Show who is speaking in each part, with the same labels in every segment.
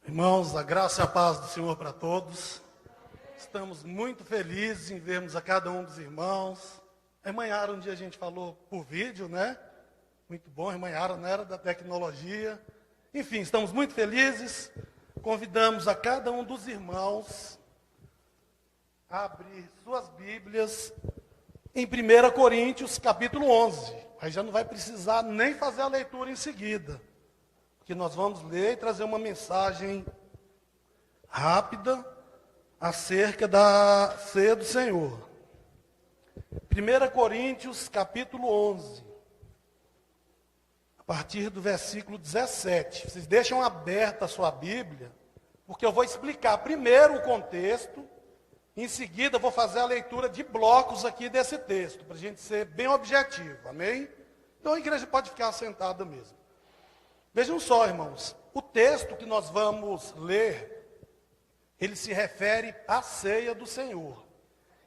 Speaker 1: Irmãos, a graça e a paz do Senhor para todos. Estamos muito felizes em vermos a cada um dos irmãos. A irmã Yara, um dia a gente falou por vídeo, né? Muito bom, a irmã Yara não era da tecnologia. Enfim, estamos muito felizes. Convidamos a cada um dos irmãos a abrir suas Bíblias em 1 Coríntios, capítulo 11. Aí já não vai precisar nem fazer a leitura em seguida, que nós vamos ler e trazer uma mensagem rápida acerca da ceia do Senhor. 1 Coríntios, capítulo 11, a partir do versículo 17. Vocês deixam aberta a sua Bíblia, porque eu vou explicar primeiro o contexto, em seguida vou fazer a leitura de blocos aqui desse texto, para a gente ser bem objetivo, amém? Então a igreja pode ficar sentada mesmo. Vejam só, irmãos, o texto que nós vamos ler, ele se refere à ceia do Senhor.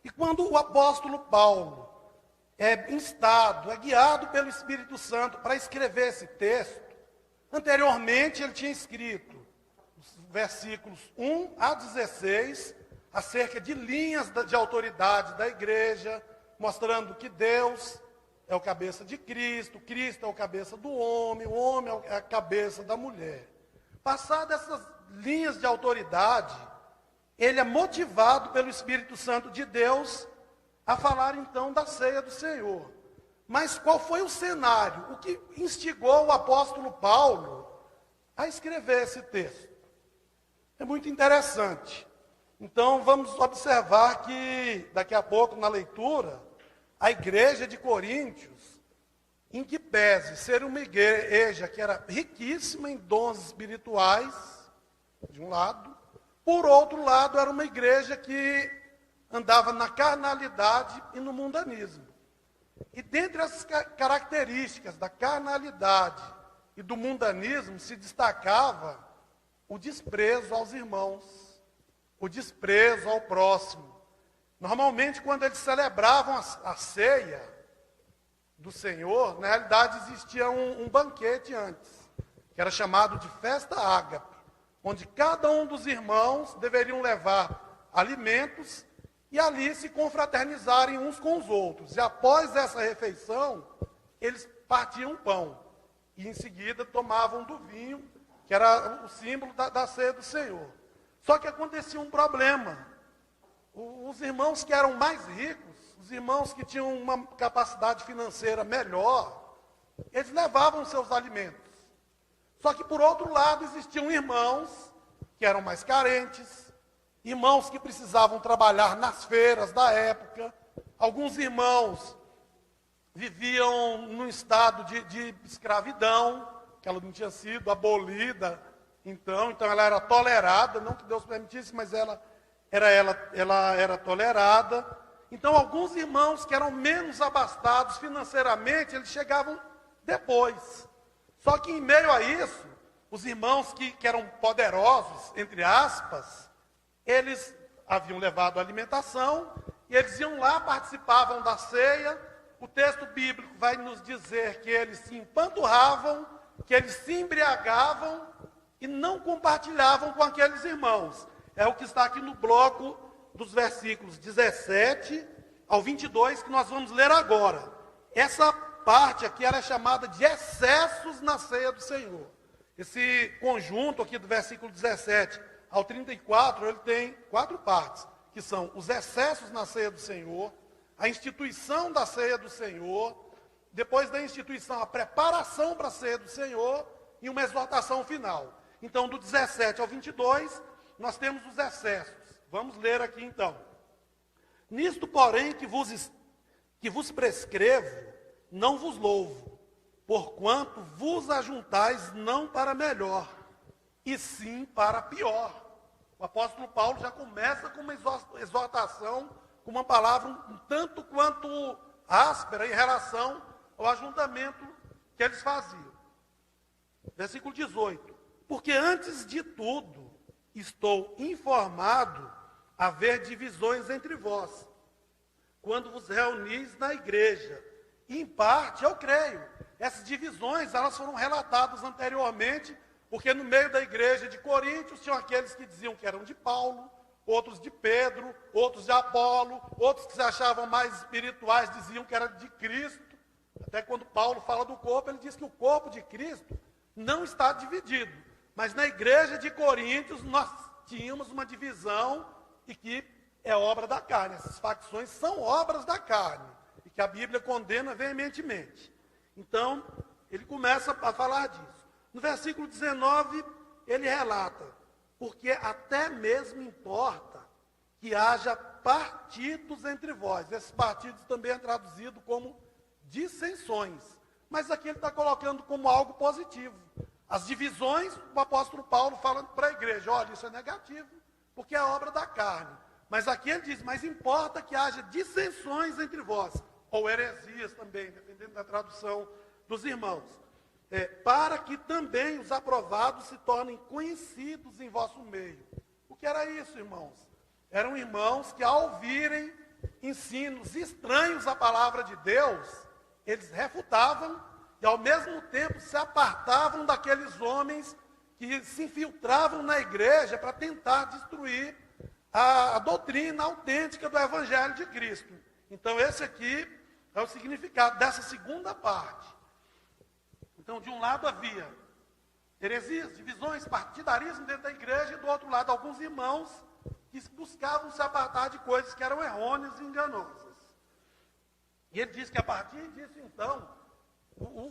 Speaker 1: E quando o apóstolo Paulo é instado, é guiado pelo Espírito Santo para escrever esse texto, anteriormente ele tinha escrito os versículos 1 a 16, acerca de linhas de autoridade da igreja, mostrando que Deus é o cabeça de Cristo, Cristo é o cabeça do homem, o homem é a cabeça da mulher. Passadas essas linhas de autoridade, ele é motivado pelo Espírito Santo de Deus a falar então da ceia do Senhor. Mas qual foi o cenário? O que instigou o apóstolo Paulo a escrever esse texto? É muito interessante. Então vamos observar que daqui a pouco na leitura, a igreja de Coríntios, em que pese ser uma igreja que era riquíssima em dons espirituais, de um lado, por outro lado, era uma igreja que andava na carnalidade e no mundanismo. E dentre as características da carnalidade e do mundanismo, se destacava o desprezo aos irmãos, o desprezo ao próximo. Normalmente, quando eles celebravam a ceia do Senhor, na realidade existia um banquete antes, que era chamado de festa ágape, onde cada um dos irmãos deveriam levar alimentos e ali se confraternizarem uns com os outros. E após essa refeição, eles partiam pão e em seguida tomavam do vinho, que era o símbolo da ceia do Senhor. Só que acontecia um problema. Os irmãos que eram mais ricos, os irmãos que tinham uma capacidade financeira melhor, eles levavam seus alimentos. Só que, por outro lado, existiam irmãos que eram mais carentes, irmãos que precisavam trabalhar nas feiras da época. Alguns irmãos viviam num estado de escravidão, que ela não tinha sido abolida, então ela era tolerada, não que Deus permitisse, mas ela era tolerada. Então, alguns irmãos que eram menos abastados financeiramente, eles chegavam depois. Só que em meio a isso, os irmãos que eram poderosos, entre aspas, eles haviam levado a alimentação, e eles iam lá, participavam da ceia. O texto bíblico vai nos dizer que eles se empanturravam, que eles se embriagavam e não compartilhavam com aqueles irmãos. É o que está aqui no bloco dos versículos 17 ao 22, que nós vamos ler agora. Essa parte aqui ela é chamada de excessos na ceia do Senhor. Esse conjunto aqui do versículo 17 ao 34, ele tem 4 partes, que são os excessos na ceia do Senhor, a instituição da ceia do Senhor, depois da instituição, a preparação para a ceia do Senhor e uma exortação final. Então, do 17 ao 22, nós temos os excessos. Vamos ler aqui então. Nisto, porém, que vos prescrevo, não vos louvo, porquanto vos ajuntais não para melhor, e sim para pior. O apóstolo Paulo já começa com uma exortação, com uma palavra um tanto quanto áspera em relação ao ajuntamento que eles faziam. Versículo 18. Porque antes de tudo, estou informado haver divisões entre vós, quando vos reunis na igreja. E, em parte, eu creio. Essas divisões, elas foram relatadas anteriormente Porque no meio da igreja de Coríntios tinham aqueles que diziam que eram de Paulo, outros de Pedro, outros de Apolo, outros que se achavam mais espirituais diziam que era de Cristo. Até quando Paulo fala do corpo, ele diz que o corpo de Cristo não está dividido. Mas na igreja de Coríntios nós tínhamos uma divisão e que é obra da carne. Essas facções são obras da carne e que a Bíblia condena veementemente. Então, ele começa a falar disso. No versículo 19, ele relata: porque até mesmo importa que haja partidos entre vós. Esses partidos também é traduzido como dissensões. Mas aqui ele está colocando como algo positivo. As divisões, o apóstolo Paulo fala para a igreja: olha, isso é negativo, porque é obra da carne. Mas aqui ele diz: mas importa que haja dissensões entre vós, ou heresias também, dependendo da tradução dos irmãos, para que também os aprovados se tornem conhecidos em vosso meio. O que era isso, irmãos? Eram irmãos que, ao ouvirem ensinos estranhos à palavra de Deus, eles refutavam e, ao mesmo tempo, se apartavam daqueles homens que se infiltravam na igreja para tentar destruir a doutrina autêntica do Evangelho de Cristo. Então, esse aqui é o significado dessa segunda parte. Então, de um lado havia heresias, divisões, partidarismo dentro da igreja, e do outro lado alguns irmãos que buscavam se apartar de coisas que eram errôneas e enganosas. E ele diz que a partir disso, então,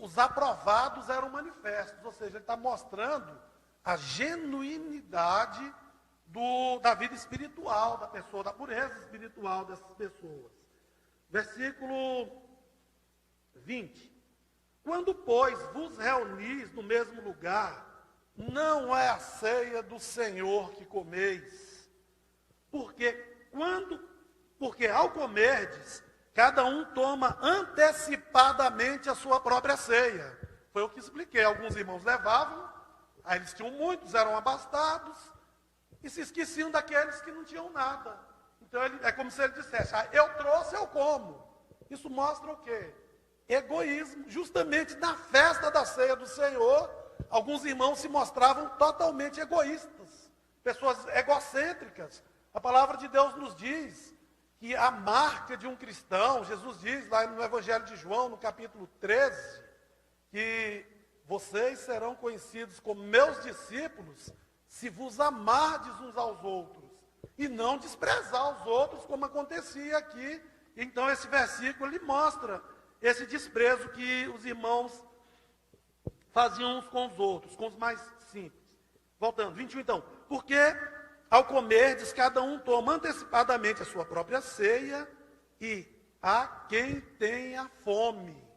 Speaker 1: os aprovados eram manifestos, ou seja, ele está mostrando a genuinidade da vida espiritual da pessoa, da pureza espiritual dessas pessoas. Versículo 20. Quando, pois, vos reunis no mesmo lugar, não é a ceia do Senhor que comeis. Porque ao comerdes, cada um toma antecipadamente a sua própria ceia. Foi o que expliquei. Alguns irmãos levavam, aí eles tinham muitos, eram abastados, e se esqueciam daqueles que não tinham nada. Então é como se ele dissesse: eu trouxe, eu como. Isso mostra o quê? Egoísmo. Justamente na festa da ceia do Senhor, alguns irmãos se mostravam totalmente egoístas, pessoas egocêntricas. A palavra de Deus nos diz que a marca de um cristão, Jesus diz lá no Evangelho de João, no capítulo 13, que vocês serão conhecidos como meus discípulos se vos amardes uns aos outros e não desprezar os outros, como acontecia aqui. Então esse versículo ele mostra esse desprezo que os irmãos faziam uns com os outros, com os mais simples. Voltando, 21 então. Porque ao comerdes, cada um toma antecipadamente a sua própria ceia, e há quem tenha fome.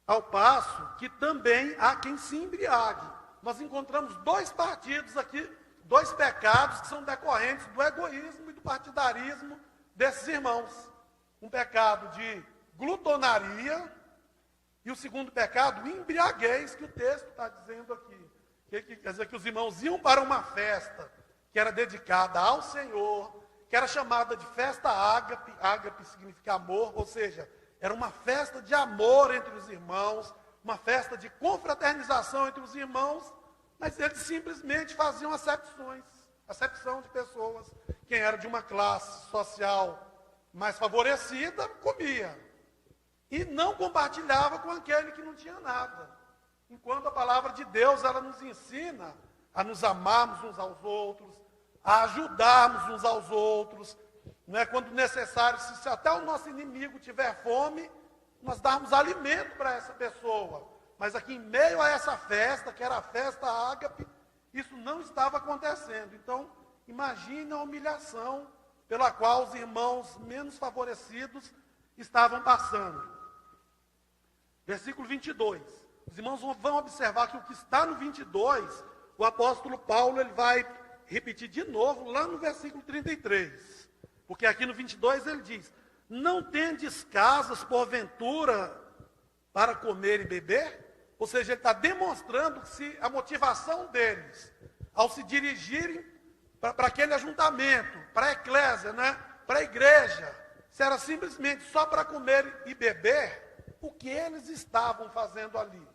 Speaker 1: Ao passo que também há quem se embriague. Nós encontramos dois partidos aqui, dois pecados que são decorrentes do egoísmo e do partidarismo desses irmãos. Um pecado de glutonaria e o segundo pecado, embriaguez, que o texto está dizendo aqui. Quer dizer que os irmãos iam para uma festa que era dedicada ao Senhor, que era chamada de festa ágape. Ágape significa amor, ou seja, era uma festa de amor entre os irmãos, uma festa de confraternização entre os irmãos, mas eles simplesmente faziam acepção de pessoas. Quem era de uma classe social mais favorecida, comia. E não compartilhava com aquele que não tinha nada. Enquanto a palavra de Deus, ela nos ensina a nos amarmos uns aos outros, a ajudarmos uns aos outros, não é? Quando necessário, se até o nosso inimigo tiver fome, nós darmos alimento para essa pessoa. Mas aqui em meio a essa festa, que era a festa ágape, isso não estava acontecendo. Então, imagine a humilhação pela qual os irmãos menos favorecidos estavam passando. Versículo 22. Os irmãos vão observar que o que está no 22, o apóstolo Paulo ele vai repetir de novo lá no versículo 33. Porque aqui no 22 ele diz: não tendes casas porventura para comer e beber? Ou seja, ele está demonstrando que se a motivação deles, ao se dirigirem para aquele ajuntamento, para a eclésia, né, para a igreja, se era simplesmente só para comer e beber, o que eles estavam fazendo ali?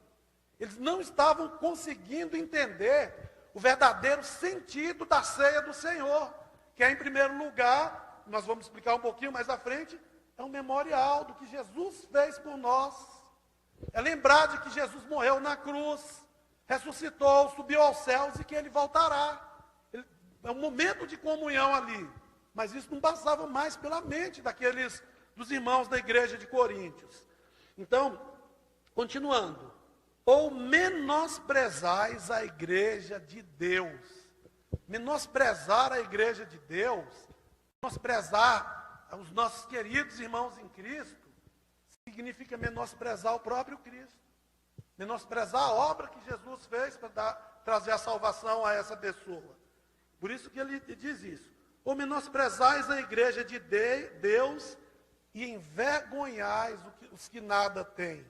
Speaker 1: Eles não estavam conseguindo entender o verdadeiro sentido da ceia do Senhor, que é, em primeiro lugar, nós vamos explicar um pouquinho mais à frente, é um memorial do que Jesus fez por nós. É lembrar de que Jesus morreu na cruz, ressuscitou, subiu aos céus e que ele voltará. É um momento de comunhão ali. Mas isso não passava mais pela mente dos irmãos da igreja de Coríntios. Então, continuando. Ou menosprezais a igreja de Deus. Menosprezar a igreja de Deus, menosprezar os nossos queridos irmãos em Cristo, significa menosprezar o próprio Cristo. Menosprezar a obra que Jesus fez para trazer a salvação a essa pessoa. Por isso que ele diz isso. Ou menosprezais a igreja de Deus e envergonhais os que nada têm.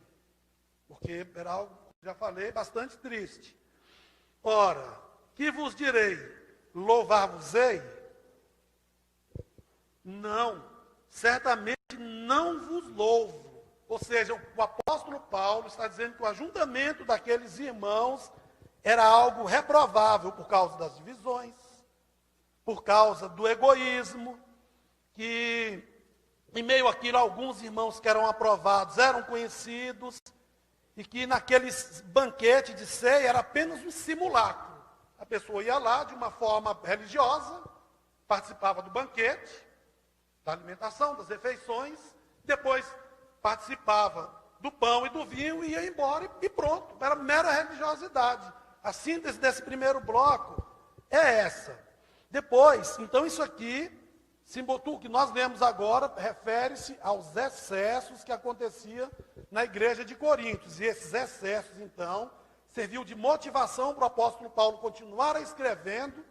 Speaker 1: Porque era algo, já falei, bastante triste. Ora, que vos direi? Louvar-vos-ei? Não, certamente não vos louvo. Ou seja, o apóstolo Paulo está dizendo que o ajuntamento daqueles irmãos era algo reprovável por causa das divisões, por causa do egoísmo, que em meio àquilo alguns irmãos que eram aprovados eram conhecidos, e que naquele banquete de ceia era apenas um simulacro. A pessoa ia lá de uma forma religiosa, participava do banquete, da alimentação, das refeições, depois participava do pão e do vinho e ia embora e pronto. Era mera religiosidade. A síntese desse primeiro bloco é essa. Depois, então isso aqui, o que nós lemos agora, refere-se aos excessos que aconteciam na igreja de Coríntios. E esses excessos, então, serviu de motivação para o apóstolo Paulo continuar escrevendo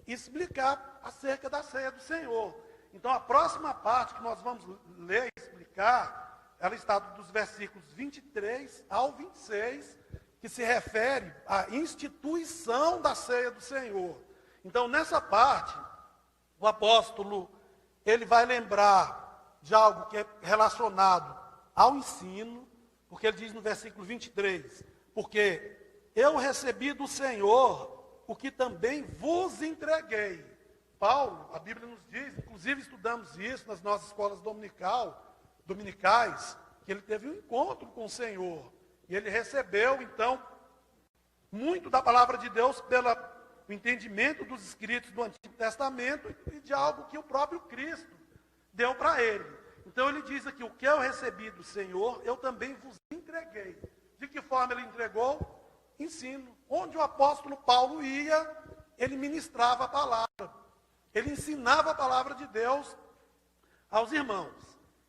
Speaker 1: e explicar acerca da ceia do Senhor. Então, a próxima parte que nós vamos ler e explicar, ela está dos versículos 23 ao 26, que se refere à instituição da ceia do Senhor. Então, nessa parte, o apóstolo, ele vai lembrar de algo que é relacionado ao ensino, porque ele diz no versículo 23, porque eu recebi do Senhor o que também vos entreguei. Paulo, a Bíblia nos diz, inclusive estudamos isso nas nossas escolas dominicais, que ele teve um encontro com o Senhor. E ele recebeu, então, muito da palavra de Deus pelo entendimento dos escritos do Antigo Testamento e de algo que o próprio Cristo deu para ele. Então ele diz aqui, o que eu recebi do Senhor, eu também vos entreguei. De que forma ele entregou? Ensino. Onde o apóstolo Paulo ia, ele ministrava a palavra. Ele ensinava a palavra de Deus aos irmãos.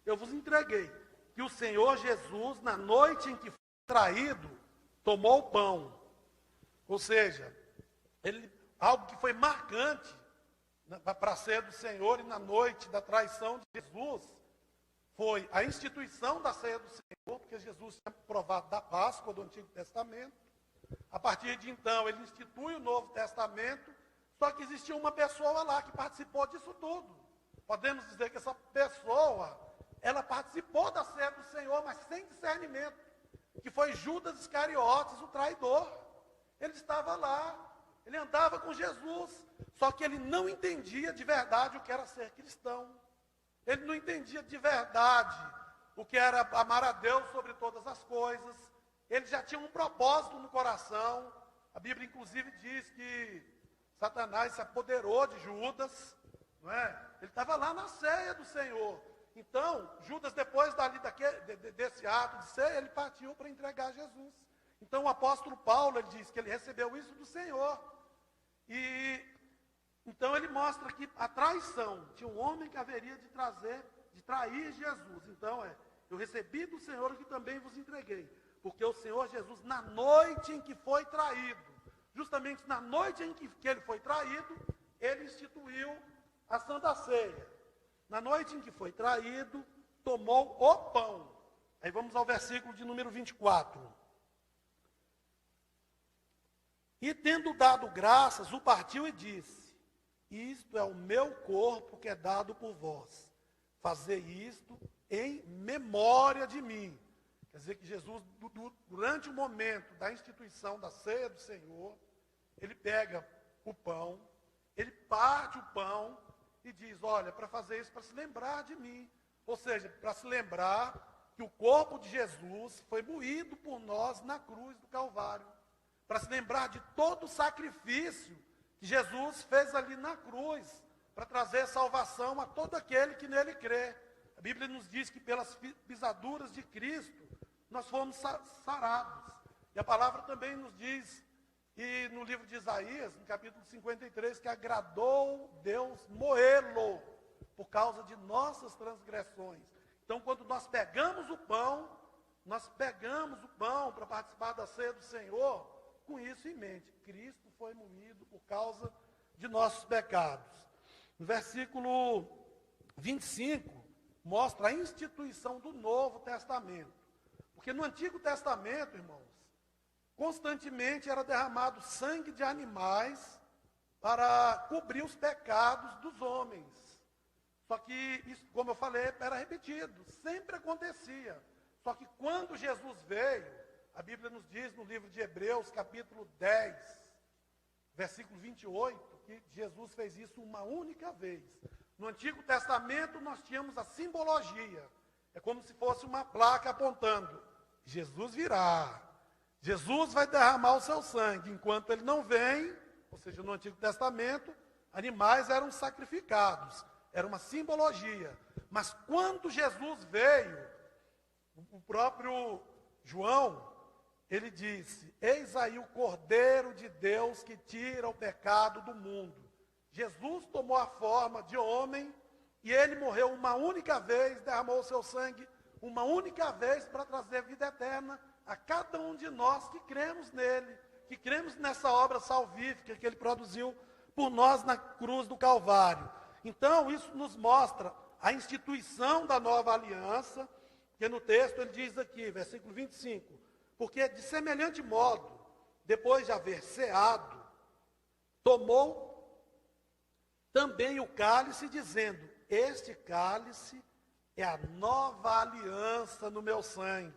Speaker 1: Eu vos entreguei que o Senhor Jesus, na noite em que foi traído, tomou o pão. Ou seja, algo que foi marcante para a ceia do Senhor e na noite da traição de Jesus, foi a instituição da ceia do Senhor, porque Jesus tinha provado da Páscoa do Antigo Testamento. A partir de então, ele institui o Novo Testamento, só que existia uma pessoa lá que participou disso tudo. Podemos dizer que essa pessoa, ela participou da ceia do Senhor, mas sem discernimento, que foi Judas Iscariotes, o traidor. Ele estava lá, ele andava com Jesus, só que ele não entendia de verdade o que era ser cristão. Ele não entendia de verdade o que era amar a Deus sobre todas as coisas. Ele já tinha um propósito no coração. A Bíblia, inclusive, diz que Satanás se apoderou de Judas. Não é? Ele estava lá na ceia do Senhor. Então, Judas, depois desse ato de ceia, ele partiu para entregar Jesus. Então, o apóstolo Paulo, ele diz que ele recebeu isso do Senhor. E então ele mostra que a traição, tinha um homem que haveria de trair Jesus. Então eu recebi do Senhor o que também vos entreguei. Porque o Senhor Jesus, na noite em que foi traído, justamente na noite em que ele foi traído, ele instituiu a Santa Ceia. Na noite em que foi traído, tomou o pão. Aí vamos ao versículo de número 24. E tendo dado graças, o partiu e disse, isto é o meu corpo que é dado por vós. Fazei isto em memória de mim. Quer dizer que Jesus, durante o momento da instituição da ceia do Senhor, ele pega o pão, ele parte o pão e diz, olha, para fazer isso, para se lembrar de mim. Ou seja, para se lembrar que o corpo de Jesus foi moído por nós na cruz do Calvário. Para se lembrar de todo o sacrifício que Jesus fez ali na cruz, para trazer salvação a todo aquele que nele crê. A Bíblia nos diz que pelas pisaduras de Cristo, nós fomos sarados. E a palavra também nos diz, e no livro de Isaías, no capítulo 53, que agradou Deus moê-lo, por causa de nossas transgressões. Então, quando nós pegamos o pão para participar da ceia do Senhor, com isso em mente. Cristo foi moído por causa de nossos pecados. No versículo 25, mostra a instituição do Novo Testamento. Porque no Antigo Testamento, irmãos, constantemente era derramado sangue de animais para cobrir os pecados dos homens. Só que, isso, como eu falei, era repetido, sempre acontecia. Só que quando Jesus veio, a Bíblia nos diz no livro de Hebreus, capítulo 10, versículo 28, que Jesus fez isso uma única vez. No Antigo Testamento nós tínhamos a simbologia. É como se fosse uma placa apontando, Jesus virá. Jesus vai derramar o seu sangue. Enquanto ele não vem, ou seja, no Antigo Testamento, animais eram sacrificados. Era uma simbologia. Mas quando Jesus veio, o próprio João, ele disse, eis aí o Cordeiro de Deus que tira o pecado do mundo. Jesus tomou a forma de homem e ele morreu uma única vez, derramou o seu sangue uma única vez para trazer vida eterna a cada um de nós que cremos nele, que cremos nessa obra salvífica que ele produziu por nós na cruz do Calvário. Então, isso nos mostra a instituição da nova aliança, que no texto ele diz aqui, versículo 25, porque de semelhante modo, depois de haver ceado, tomou também o cálice, dizendo, este cálice é a nova aliança no meu sangue.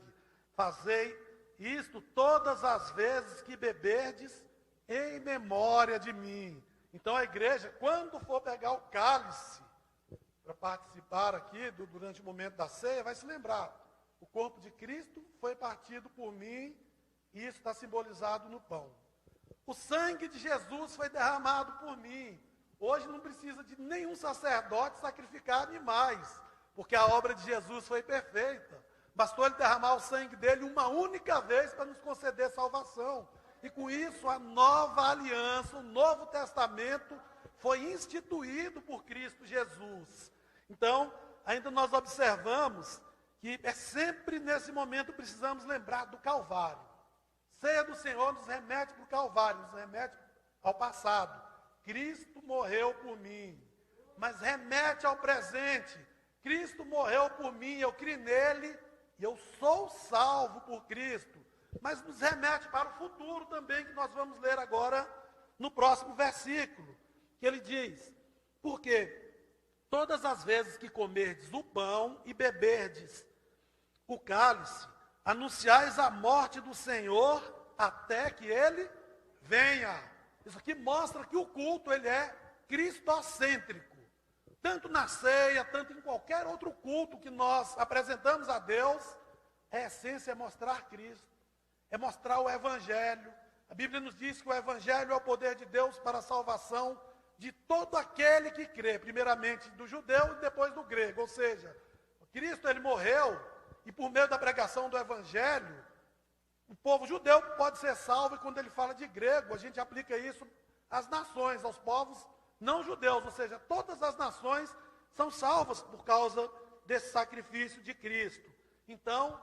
Speaker 1: Fazei isto todas as vezes que beberdes em memória de mim. Então a igreja, quando for pegar o cálice, para participar aqui durante o momento da ceia, vai se lembrar, o corpo de Cristo foi partido por mim, e isso está simbolizado no pão. O sangue de Jesus foi derramado por mim. Hoje não precisa de nenhum sacerdote sacrificar animais, porque a obra de Jesus foi perfeita. Bastou ele derramar o sangue dele uma única vez para nos conceder salvação. E com isso a nova aliança, o Novo Testamento foi instituído por Cristo Jesus. Então, ainda nós observamos que é sempre nesse momento precisamos lembrar do Calvário. Ceia do Senhor nos remete para o Calvário, nos remete ao passado. Cristo morreu por mim, mas remete ao presente. Cristo morreu por mim, eu criei nele e eu sou salvo por Cristo. Mas nos remete para o futuro também, que nós vamos ler agora no próximo versículo, que ele diz, porque todas as vezes que comerdes o pão e beberdes o cálice, anunciais a morte do Senhor até que ele venha. Isso aqui mostra que o culto ele é cristocêntrico. Tanto na ceia, tanto em qualquer outro culto que nós apresentamos a Deus, a essência é mostrar Cristo, é mostrar o Evangelho. A Bíblia nos diz que o Evangelho é o poder de Deus para a salvação de todo aquele que crê, primeiramente do judeu e depois do grego. Ou seja, Cristo ele morreu e por meio da pregação do Evangelho, o povo judeu pode ser salvo, e quando ele fala de grego, a gente aplica isso às nações, aos povos não judeus, ou seja, todas as nações são salvas por causa desse sacrifício de Cristo. Então,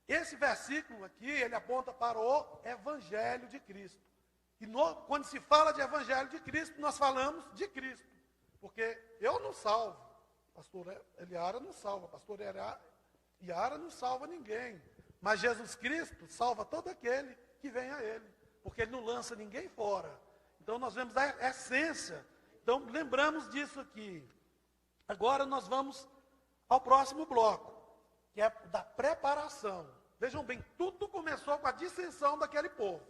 Speaker 1: esse versículo aqui, ele aponta para o Evangelho de Cristo. E quando se fala de Evangelho de Cristo, nós falamos de Cristo. Porque eu não salvo, pastor Eliara não salva, pastor Eliara não salva ninguém. Mas Jesus Cristo salva todo aquele que vem a Ele, porque Ele não lança ninguém fora. Então nós vemos a essência. Então lembramos disso aqui. Agora nós vamos ao próximo bloco, que é da preparação. Vejam bem, tudo começou com a dissensão daquele povo.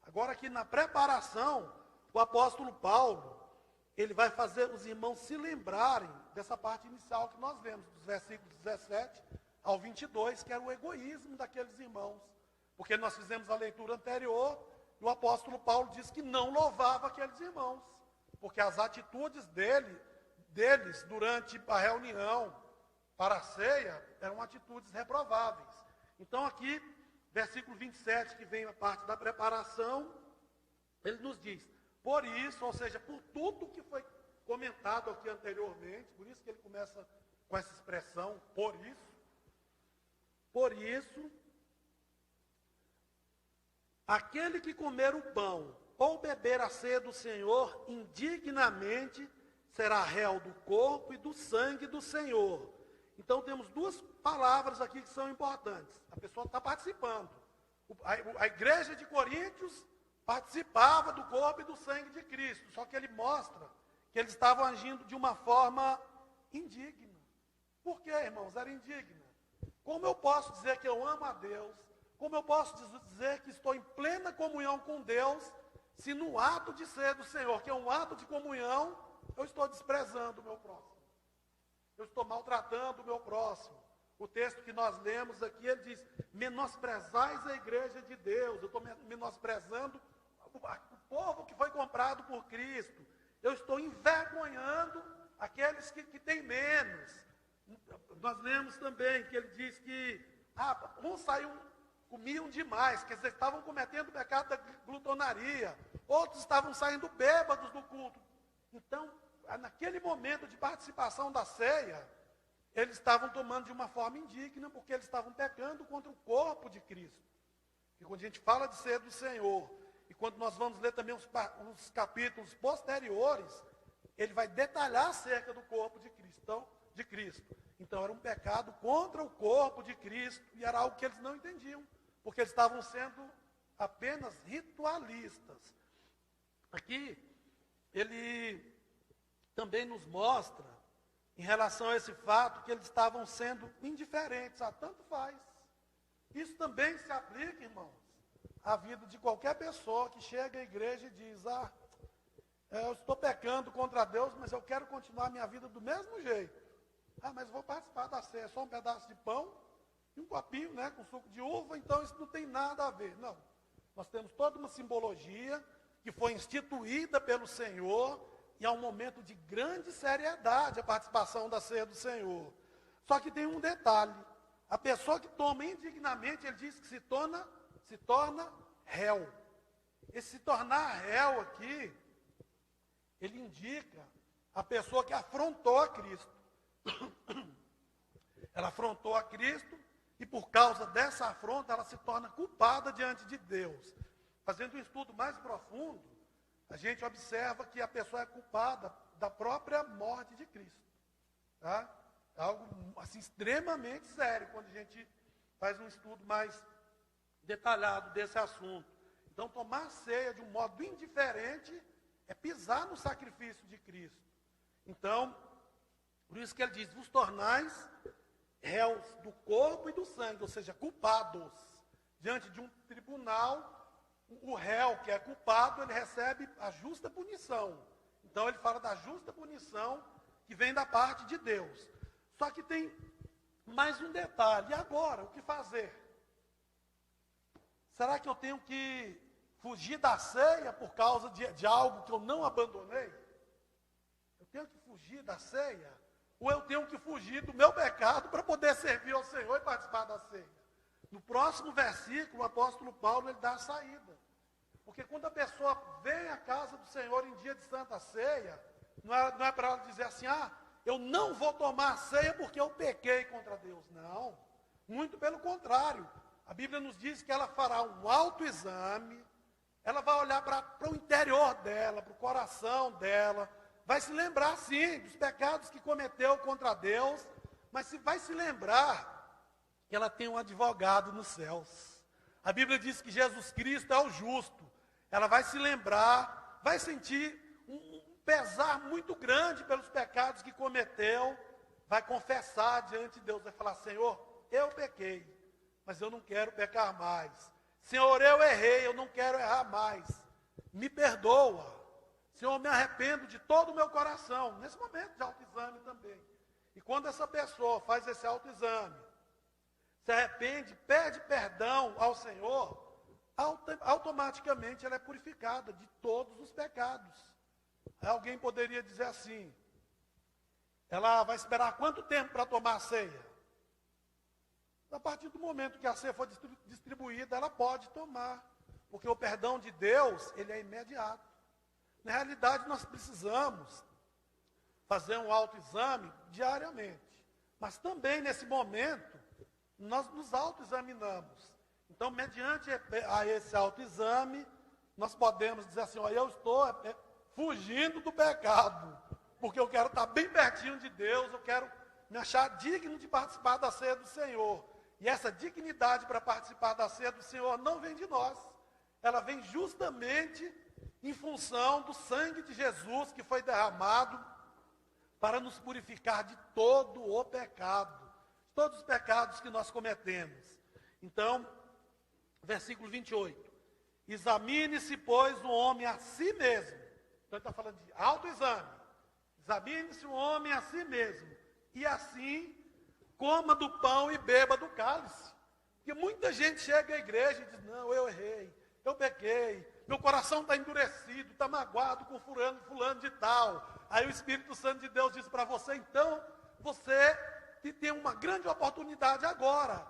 Speaker 1: Agora aqui na preparação, o apóstolo Paulo, ele vai fazer os irmãos se lembrarem dessa parte inicial que nós lemos, dos versículos 17 ao 22, que era o egoísmo daqueles irmãos. Porque nós fizemos a leitura anterior, e o apóstolo Paulo diz que não louvava aqueles irmãos, porque as atitudes deles durante a reunião para a ceia eram atitudes reprováveis. Então aqui, versículo 27, que vem a parte da preparação, ele nos diz, por isso, ou seja, por tudo que foi comentado aqui anteriormente, por isso que ele começa com essa expressão, por isso, aquele que comer o pão ou beber a ceia do Senhor indignamente será réu do corpo e do sangue do Senhor. Então temos duas palavras aqui que são importantes. A pessoa está participando. A igreja de Coríntios participava do corpo e do sangue de Cristo. Só que ele mostra que eles estavam agindo de uma forma indigna. Por quê, irmãos? Era indigna. Como eu posso dizer que eu amo a Deus? Como eu posso dizer que estou em plena comunhão com Deus, se no ato de ser do Senhor, que é um ato de comunhão, eu estou desprezando o meu próximo? Eu estou maltratando o meu próximo. O texto que nós lemos aqui, ele diz, menosprezais a igreja de Deus. Eu estou menosprezando o povo que foi comprado por Cristo. Eu estou envergonhando aqueles que têm menos. Nós lemos também que ele diz que uns comiam demais, quer dizer, estavam cometendo o pecado da glutonaria. Outros estavam saindo bêbados do culto. Então, naquele momento de participação da ceia, eles estavam tomando de uma forma indigna, porque eles estavam pecando contra o corpo de Cristo. E quando a gente fala de ceia do Senhor, e quando nós vamos ler também os capítulos posteriores, ele vai detalhar acerca do corpo de Cristo. Então era um pecado contra o corpo de Cristo, e era algo que eles não entendiam, porque eles estavam sendo apenas ritualistas. Aqui, ele também nos mostra, em relação a esse fato, que eles estavam sendo indiferentes, tanto faz. Isso também se aplica, irmãos, à vida de qualquer pessoa que chega à igreja e diz, eu estou pecando contra Deus, mas eu quero continuar a minha vida do mesmo jeito. Mas vou participar da ceia, só um pedaço de pão e um copinho, né, com suco de uva, então isso não tem nada a ver. Não, nós temos toda uma simbologia que foi instituída pelo Senhor, e é um momento de grande seriedade a participação da ceia do Senhor. Só que tem um detalhe, a pessoa que toma indignamente, ele diz que se torna réu. Esse se tornar réu aqui, ele indica a pessoa que afrontou a Cristo. Ela afrontou a Cristo e por causa dessa afronta ela se torna culpada diante de Deus. Fazendo um estudo mais profundo, a gente observa que a pessoa é culpada da própria morte de Cristo. Tá? É algo assim, extremamente sério quando a gente faz um estudo mais detalhado desse assunto. Então tomar ceia de um modo indiferente é pisar no sacrifício de Cristo. Então, por isso que ele diz, vos tornais réus do corpo e do sangue, ou seja, culpados. Diante de um tribunal, o réu que é culpado, ele recebe a justa punição. Então ele fala da justa punição que vem da parte de Deus. Só que tem mais um detalhe, e agora, o que fazer? Será que eu tenho que fugir da ceia por causa de algo que eu não abandonei? Eu tenho que fugir da ceia? Ou eu tenho que fugir do meu pecado para poder servir ao Senhor e participar da ceia? No próximo versículo, o apóstolo Paulo ele dá a saída. Porque quando a pessoa vem à casa do Senhor em dia de Santa Ceia, não é para ela dizer assim, eu não vou tomar a ceia porque eu pequei contra Deus. Não, muito pelo contrário. A Bíblia nos diz que ela fará um autoexame, ela vai olhar para o interior dela, para o coração dela, vai se lembrar, sim, dos pecados que cometeu contra Deus, mas vai se lembrar que ela tem um advogado nos céus. A Bíblia diz que Jesus Cristo é o justo. Ela vai se lembrar, vai sentir um pesar muito grande pelos pecados que cometeu, vai confessar diante de Deus, vai falar, Senhor, eu pequei, mas eu não quero pecar mais. Senhor, eu errei, eu não quero errar mais. Me perdoa. Senhor, eu me arrependo de todo o meu coração, nesse momento de autoexame também. E quando essa pessoa faz esse autoexame, se arrepende, pede perdão ao Senhor, automaticamente ela é purificada de todos os pecados. Aí alguém poderia dizer assim, ela vai esperar quanto tempo para tomar a ceia? A partir do momento que a ceia for distribuída, ela pode tomar. Porque o perdão de Deus, ele é imediato. Na realidade, nós precisamos fazer um autoexame diariamente. Mas também, nesse momento, nós nos autoexaminamos. Então, mediante a esse autoexame, nós podemos dizer assim, ó, eu estou fugindo do pecado, porque eu quero estar bem pertinho de Deus, eu quero me achar digno de participar da ceia do Senhor. E essa dignidade para participar da ceia do Senhor não vem de nós. Ela vem justamente em função do sangue de Jesus que foi derramado para nos purificar de todo o pecado, todos os pecados que nós cometemos. Então, versículo 28. Examine-se, pois, o homem a si mesmo. Então, ele está falando de autoexame. Examine-se o homem a si mesmo. E assim, coma do pão e beba do cálice. Porque muita gente chega à igreja e diz, não, eu errei, eu pequei, meu coração está endurecido, está magoado com fulano de tal. Aí o Espírito Santo de Deus diz para você, então, você que tem uma grande oportunidade agora.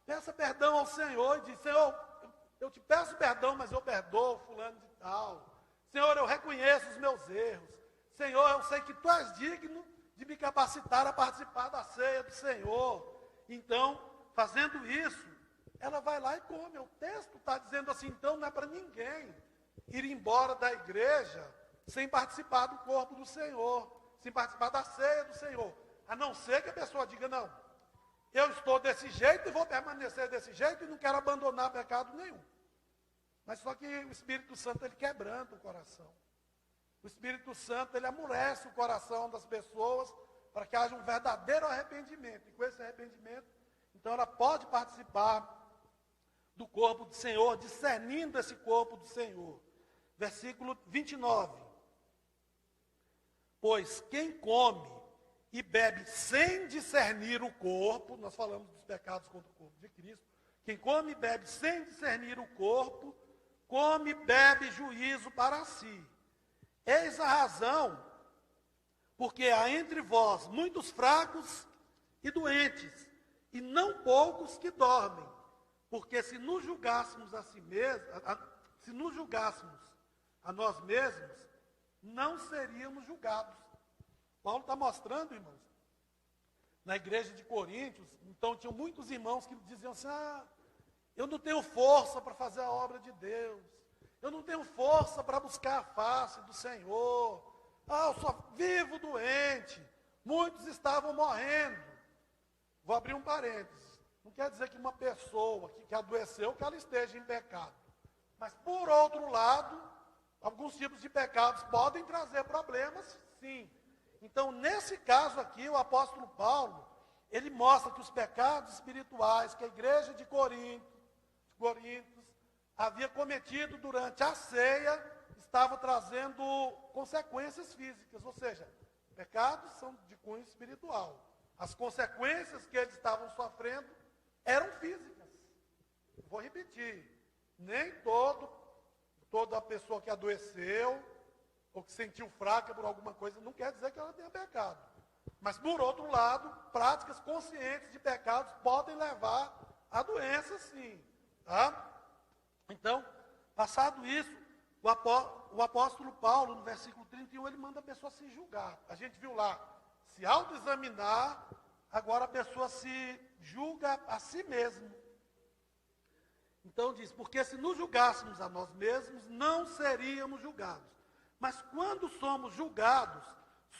Speaker 1: Peça perdão ao Senhor e diz, Senhor, eu te peço perdão, mas eu perdoo fulano de tal. Senhor, eu reconheço os meus erros. Senhor, eu sei que Tu és digno de me capacitar a participar da ceia do Senhor. Então, fazendo isso, ela vai lá e come. O texto está dizendo assim, então não é para ninguém ir embora da igreja sem participar do corpo do Senhor, sem participar da ceia do Senhor. A não ser que a pessoa diga, não, eu estou desse jeito e vou permanecer desse jeito e não quero abandonar pecado nenhum. Mas só que o Espírito Santo, ele quebranta o coração. O Espírito Santo, ele amolece o coração das pessoas para que haja um verdadeiro arrependimento. E com esse arrependimento, então ela pode participar do corpo do Senhor, discernindo esse corpo do Senhor. Versículo 29. Pois quem come e bebe sem discernir o corpo, nós falamos dos pecados contra o corpo de Cristo, quem come e bebe sem discernir o corpo, come e bebe juízo para si. Eis a razão, porque há entre vós muitos fracos e doentes, e não poucos que dormem. Porque se nos julgássemos a si mesmos, se nos julgássemos a nós mesmos, não seríamos julgados. Paulo está mostrando, irmãos, na igreja de Coríntios, então tinham muitos irmãos que diziam assim, eu não tenho força para fazer a obra de Deus, eu não tenho força para buscar a face do Senhor, eu só vivo doente, muitos estavam morrendo. Vou abrir um parênteses, não quer dizer que uma pessoa que adoeceu, que ela esteja em pecado, mas por outro lado, alguns tipos de pecados podem trazer problemas, sim. Então, nesse caso aqui, o apóstolo Paulo, ele mostra que os pecados espirituais que a igreja de Corinto havia cometido durante a ceia, estavam trazendo consequências físicas, ou seja, pecados são de cunho espiritual. As consequências que eles estavam sofrendo eram físicas. Vou repetir, nem toda pessoa que adoeceu, ou que sentiu fraca por alguma coisa, não quer dizer que ela tenha pecado. Mas, por outro lado, práticas conscientes de pecados podem levar a doença, sim. Tá? Então, passado isso, o apóstolo Paulo, no versículo 31, ele manda a pessoa se julgar. A gente viu lá, se autoexaminar, agora a pessoa se julga a si mesmo. Então diz, porque se nos julgássemos a nós mesmos, não seríamos julgados. Mas quando somos julgados,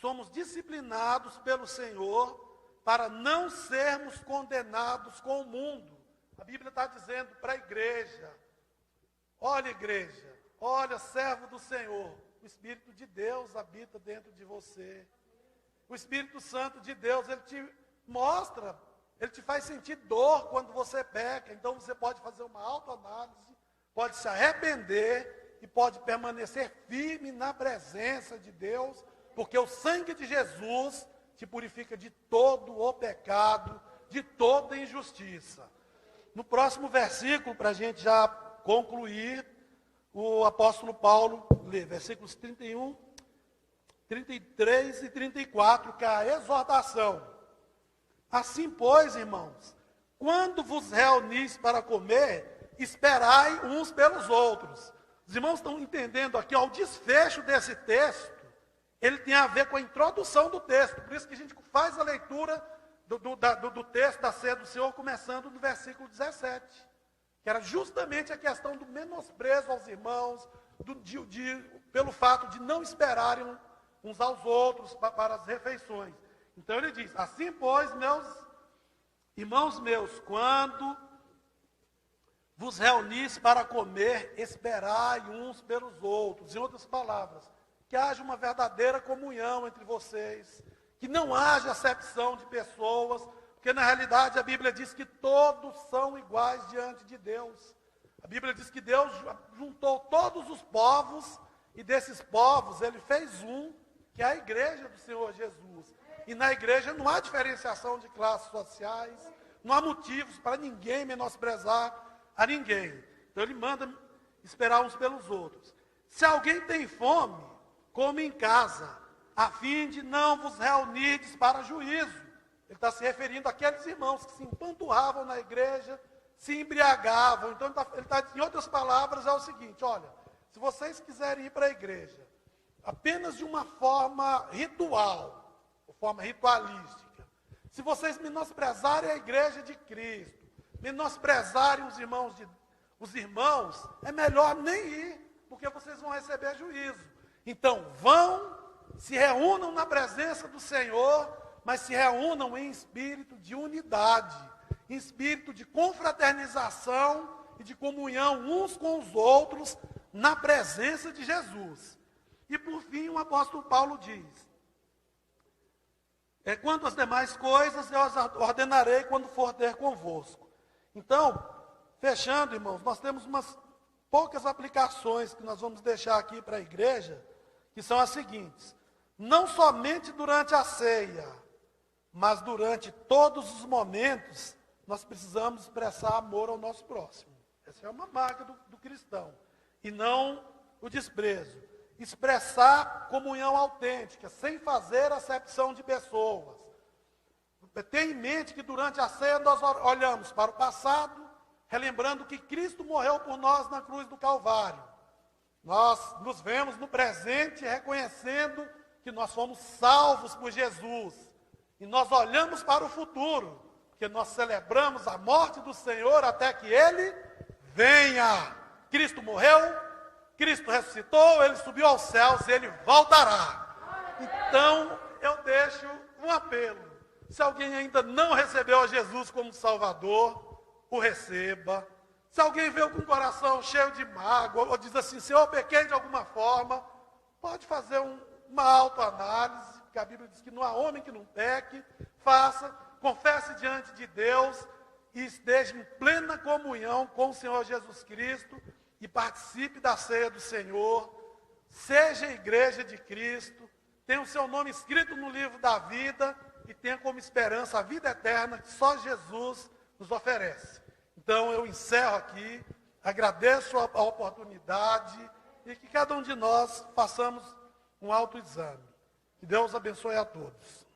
Speaker 1: somos disciplinados pelo Senhor para não sermos condenados com o mundo. A Bíblia está dizendo para a igreja, olha igreja, olha servo do Senhor, o Espírito de Deus habita dentro de você. O Espírito Santo de Deus, ele te mostra Ele te faz sentir dor quando você peca. Então você pode fazer uma autoanálise, pode se arrepender e pode permanecer firme na presença de Deus, porque o sangue de Jesus te purifica de todo o pecado, de toda injustiça. No próximo versículo, para a gente já concluir, o apóstolo Paulo lê versículos 31, 33 e 34, que é a exortação. Assim, pois, irmãos, quando vos reunis para comer, esperai uns pelos outros. Os irmãos estão entendendo aqui, ó, o desfecho desse texto, ele tem a ver com a introdução do texto. Por isso que a gente faz a leitura do texto da ceia do Senhor, começando no versículo 17. Que era justamente a questão do menosprezo aos irmãos, pelo fato de não esperarem uns aos outros para as refeições. Então ele diz, assim pois, meus irmãos meus, quando vos reunis para comer, esperai uns pelos outros. Em outras palavras, que haja uma verdadeira comunhão entre vocês, que não haja acepção de pessoas, porque na realidade a Bíblia diz que todos são iguais diante de Deus. A Bíblia diz que Deus juntou todos os povos, e desses povos ele fez um, que é a igreja do Senhor Jesus. E na igreja não há diferenciação de classes sociais, não há motivos para ninguém menosprezar a ninguém. Então ele manda esperar uns pelos outros. Se alguém tem fome, come em casa, a fim de não vos reunirdes para juízo. Ele está se referindo àqueles irmãos que se empanturravam na igreja, se embriagavam. Então, em outras palavras, é o seguinte, olha, se vocês quiserem ir para a igreja, apenas de uma forma ritual, forma ritualística, se vocês menosprezarem a igreja de Cristo, menosprezarem os irmãos, é melhor nem ir, porque vocês vão receber juízo. Então, vão, se reúnam na presença do Senhor, mas se reúnam em espírito de unidade, em espírito de confraternização e de comunhão uns com os outros, na presença de Jesus. E por fim, o apóstolo Paulo diz, quanto às demais coisas, eu as ordenarei quando for ter convosco. Então, fechando, irmãos, nós temos umas poucas aplicações que nós vamos deixar aqui para a igreja, que são as seguintes. Não somente durante a ceia, mas durante todos os momentos, nós precisamos expressar amor ao nosso próximo. Essa é uma marca do cristão. E não o desprezo. Expressar comunhão autêntica, sem fazer acepção de pessoas. Tenha em mente que durante a ceia nós olhamos para o passado, relembrando que Cristo morreu por nós na cruz do Calvário. Nós nos vemos no presente, reconhecendo que nós fomos salvos por Jesus. E nós olhamos para o futuro, porque nós celebramos a morte do Senhor até que Ele venha. Cristo morreu, Cristo ressuscitou, Ele subiu aos céus e Ele voltará. Então, eu deixo um apelo. Se alguém ainda não recebeu a Jesus como Salvador, o receba. Se alguém veio com o coração cheio de mágoa, ou diz assim, Senhor, eu pequei de alguma forma, pode fazer uma autoanálise, porque a Bíblia diz que não há homem que não peque. Faça, confesse diante de Deus e esteja em plena comunhão com o Senhor Jesus Cristo, e participe da ceia do Senhor, seja a igreja de Cristo, tenha o seu nome escrito no livro da vida e tenha como esperança a vida eterna que só Jesus nos oferece. Então eu encerro aqui, agradeço a oportunidade e que cada um de nós façamos um autoexame. Que Deus abençoe a todos.